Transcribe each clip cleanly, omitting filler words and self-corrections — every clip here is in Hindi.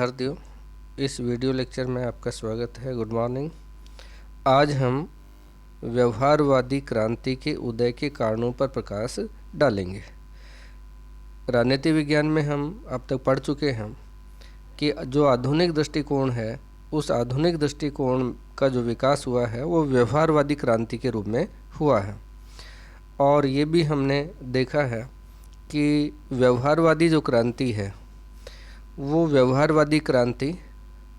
भारतीयों, इस वीडियो लेक्चर में आपका स्वागत है। Good morning. आज हम व्यवहारवादी क्रांति के उदय के कारणों पर प्रकाश डालेंगे। राजनीति विज्ञान में हम अब तक पढ़ चुके हैं कि जो आधुनिक दृष्टिकोण है, उस आधुनिक दृष्टिकोण का जो विकास हुआ है वो व्यवहारवादी क्रांति के रूप में हुआ है। और ये भी हमने देखा है कि व्यवहारवादी जो क्रांति है वो व्यवहारवादी क्रांति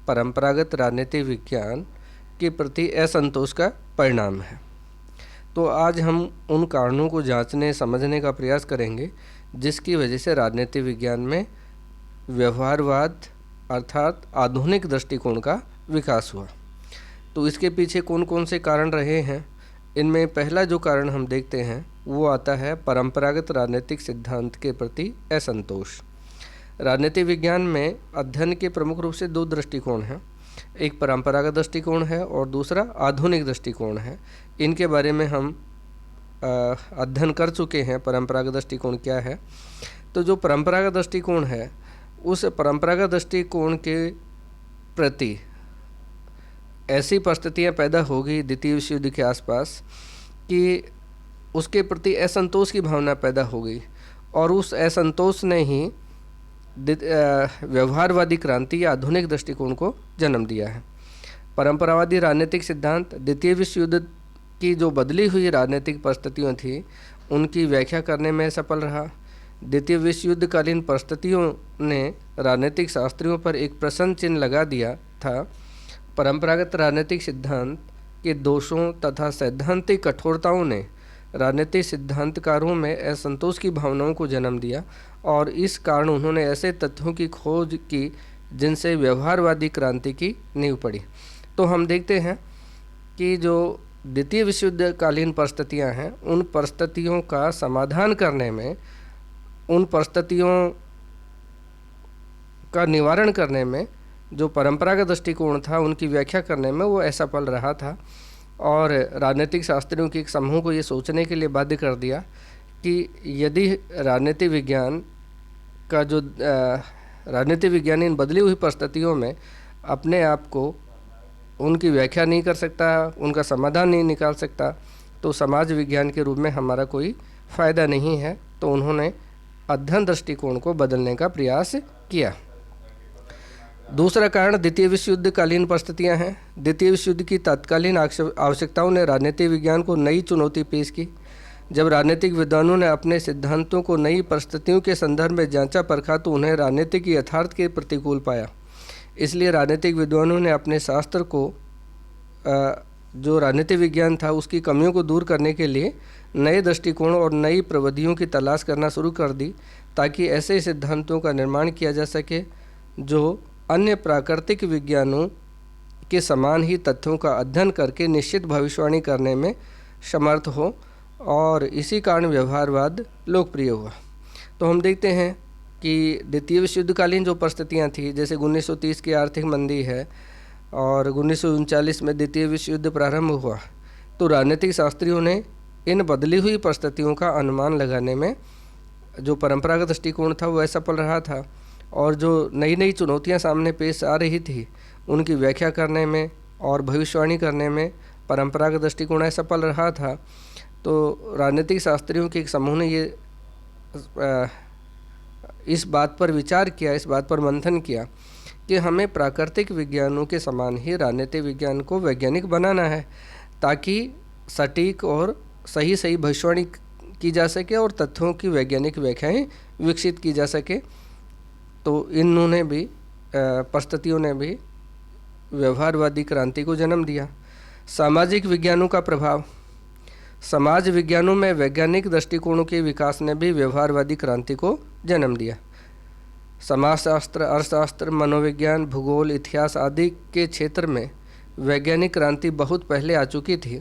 परंपरागत राजनीतिक विज्ञान के प्रति असंतोष का परिणाम है। तो आज हम उन कारणों को जांचने समझने का प्रयास करेंगे जिसकी वजह से राजनीतिक विज्ञान में व्यवहारवाद अर्थात आधुनिक दृष्टिकोण का विकास हुआ। तो इसके पीछे कौन कौन से कारण रहे हैं, इनमें पहला जो कारण हम देखते हैं वो आता है परंपरागत राजनीतिक सिद्धांत के प्रति असंतोष। राजनीतिक विज्ञान में अध्ययन के प्रमुख रूप से दो दृष्टिकोण हैं, एक परंपरागत दृष्टिकोण है और दूसरा आधुनिक दृष्टिकोण है। इनके बारे में हम अध्ययन कर चुके हैं। परंपरागत दृष्टिकोण क्या है? तो जो परंपरागत दृष्टिकोण है उस परंपरागत दृष्टिकोण के प्रति ऐसी परिस्थितियाँ पैदा हो गई द्वितीय विश्व युद्ध के आसपास कि उसके प्रति असंतोष की भावना पैदा हो गई और उस असंतोष ने ही व्यवहारवादी क्रांति या आधुनिक दृष्टिकोण को जन्म दिया है। परंपरावादी राजनीतिक सिद्धांत द्वितीय विश्व युद्ध की जो बदली हुई राजनीतिक परिस्थितियों थी उनकी व्याख्या करने में सफल रहा। द्वितीय विश्व युद्धकालीन परिस्थितियों ने राजनीतिक शास्त्रियों पर एक प्रश्न चिन्ह लगा दिया था। परंपरागत राजनीतिक सिद्धांत के दोषों तथा सैद्धांतिक कठोरताओं ने राजनीतिक सिद्धांतकारों में असंतोष की भावनाओं को जन्म दिया और इस कारण उन्होंने ऐसे तथ्यों की खोज की जिनसे व्यवहारवादी क्रांति की नींव पड़ी। तो हम देखते हैं कि जो द्वितीय विश्व युद्धकालीन परिस्थितियां हैं उन परिस्थितियों का समाधान करने में, उन परिस्थितियों का निवारण करने में जो परंपरागत दृष्टिकोण था उनकी व्याख्या करने में वो असफल रहा था और राजनीतिक शास्त्रियों के एक समूह को ये सोचने के लिए बाध्य कर दिया कि यदि राजनीतिक विज्ञान का जो राजनीतिक विज्ञान इन बदली हुई परिस्थितियों में अपने आप को उनकी व्याख्या नहीं कर सकता, उनका समाधान नहीं निकाल सकता, तो समाज विज्ञान के रूप में हमारा कोई फ़ायदा नहीं है। तो उन्होंने अध्ययन दृष्टिकोण को बदलने का प्रयास किया। दूसरा कारण द्वितीय विश्व युद्धकालीन परिस्थितियां हैं। द्वितीय विश्व युद्ध की तत्कालीन आवश्यकताओं ने राजनीतिक विज्ञान को नई चुनौती पेश की। जब राजनीतिक विद्वानों ने अपने सिद्धांतों को नई परिस्थितियों के संदर्भ में जांचा परखा तो उन्हें राजनीतिक यथार्थ के प्रतिकूल पाया। इसलिए राजनीतिक विद्वानों ने अपने शास्त्र को जो राजनीतिक विज्ञान था उसकी कमियों को दूर करने के लिए नए दृष्टिकोण और नई प्रविधियों की तलाश करना शुरू कर दी ताकि ऐसे सिद्धांतों का निर्माण किया जा सके जो अन्य प्राकृतिक विज्ञानों के समान ही तथ्यों का अध्ययन करके निश्चित भविष्यवाणी करने में समर्थ हो, और इसी कारण व्यवहारवाद लोकप्रिय हुआ। तो हम देखते हैं कि द्वितीय विश्व युद्धकालीन जो परिस्थितियाँ थी, जैसे 1930 की आर्थिक मंदी है और 1939 में द्वितीय विश्व युद्ध प्रारंभ हुआ, तो राजनीतिक शास्त्रियों ने इन बदली हुई परिस्थितियों का अनुमान लगाने में जो परंपरागत दृष्टिकोण था वो असफल रहा था और जो नई नई चुनौतियां सामने पेश आ रही थी उनकी व्याख्या करने में और भविष्यवाणी करने में परंपरागत दृष्टिकोण असफल रहा था। तो राजनीतिक शास्त्रियों के एक समूह ने ये इस बात पर विचार किया, इस बात पर मंथन किया कि हमें प्राकृतिक विज्ञानों के समान ही राजनीतिक विज्ञान को वैज्ञानिक बनाना है ताकि सटीक और सही सही भविष्यवाणी की जा सके और तथ्यों की वैज्ञानिक व्याख्याएं विकसित की जा सके। तो इन्होंने भी परिस्थितियों ने भी व्यवहारवादी क्रांति को जन्म दिया। सामाजिक विज्ञानों का प्रभाव। समाज विज्ञानों में वैज्ञानिक दृष्टिकोणों के विकास ने भी व्यवहारवादी क्रांति को जन्म दिया। समाजशास्त्र, अर्थशास्त्र, मनोविज्ञान, भूगोल, इतिहास आदि के क्षेत्र में वैज्ञानिक क्रांति बहुत पहले आ चुकी थी।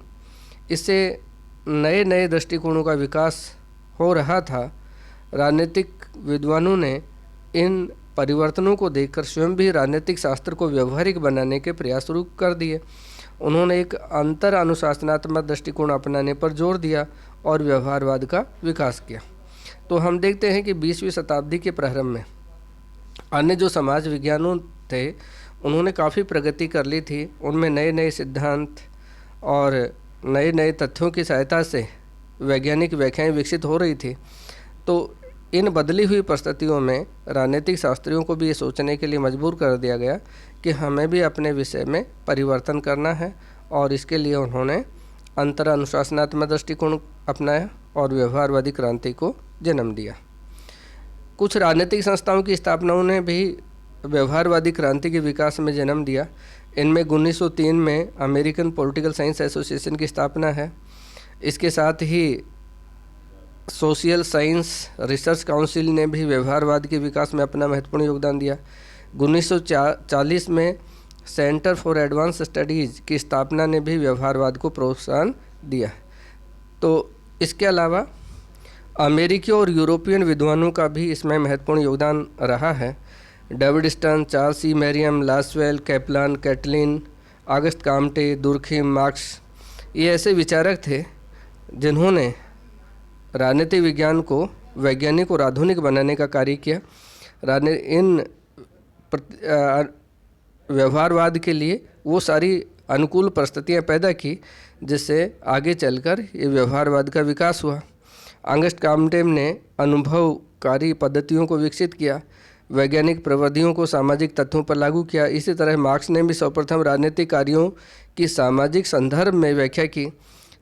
इससे नए नए दृष्टिकोणों का विकास हो रहा था। राजनीतिक विद्वानों ने इन परिवर्तनों को देखकर स्वयं भी राजनीतिक शास्त्र को व्यवहारिक बनाने के प्रयास शुरू कर दिए। उन्होंने एक अंतर अनुशासनात्मक दृष्टिकोण अपनाने पर जोर दिया और व्यवहारवाद का विकास किया। तो हम देखते हैं कि 20वीं शताब्दी के प्रारंभ में अन्य जो समाज विज्ञानों थे उन्होंने काफ़ी प्रगति कर ली थी। उनमें नए नए सिद्धांत और नए नए तथ्यों की सहायता से वैज्ञानिक व्याख्याएं विकसित हो रही थी। तो इन बदली हुई परिस्थितियों में राजनीतिक शास्त्रियों को भी ये सोचने के लिए मजबूर कर दिया गया कि हमें भी अपने विषय में परिवर्तन करना है, और इसके लिए उन्होंने अंतर अनुशासनात्मक दृष्टिकोण अपनाया और व्यवहारवादी क्रांति को जन्म दिया। कुछ राजनीतिक संस्थाओं की स्थापनाओं ने भी व्यवहारवादी क्रांति के विकास में जन्म दिया। इनमें 1903 में अमेरिकन पॉलिटिकल साइंस एसोसिएशन की स्थापना है। इसके साथ ही सोशल साइंस रिसर्च काउंसिल ने भी व्यवहारवाद के विकास में अपना महत्वपूर्ण योगदान दिया। 1940 में सेंटर फॉर एडवांस स्टडीज़ की स्थापना ने भी व्यवहारवाद को प्रोत्साहन दिया। तो इसके अलावा अमेरिकी और यूरोपियन विद्वानों का भी इसमें महत्वपूर्ण योगदान रहा है। David Stern, Charles C Merriam, Lasswell, Kaplan, Catlin, Auguste Comte, Durkheim, Marx, ये ऐसे विचारक थे जिन्होंने राजनीतिक विज्ञान को वैज्ञानिक और आधुनिक बनाने का कार्य किया। इन व्यवहारवाद के लिए वो सारी अनुकूल परिस्थितियाँ पैदा की जिससे आगे चलकर ये व्यवहारवाद का विकास हुआ। ऑगस्ट कॉम्टे ने अनुभवकारी पद्धतियों को विकसित किया, वैज्ञानिक प्रविधियों को सामाजिक तथ्यों पर लागू किया। इसी तरह मार्क्स ने भी सर्वप्रथम राजनीतिक कार्यों की सामाजिक संदर्भ में व्याख्या की।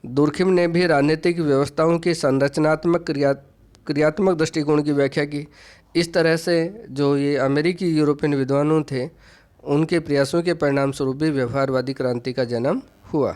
दुर्खिम ने भी राजनीतिक व्यवस्थाओं की संरचनात्मक क्रियात्मक दृष्टिकोण की व्याख्या की। इस तरह से जो ये अमेरिकी यूरोपियन विद्वानों थे उनके प्रयासों के परिणाम स्वरूप भी व्यवहारवादी क्रांति का जन्म हुआ।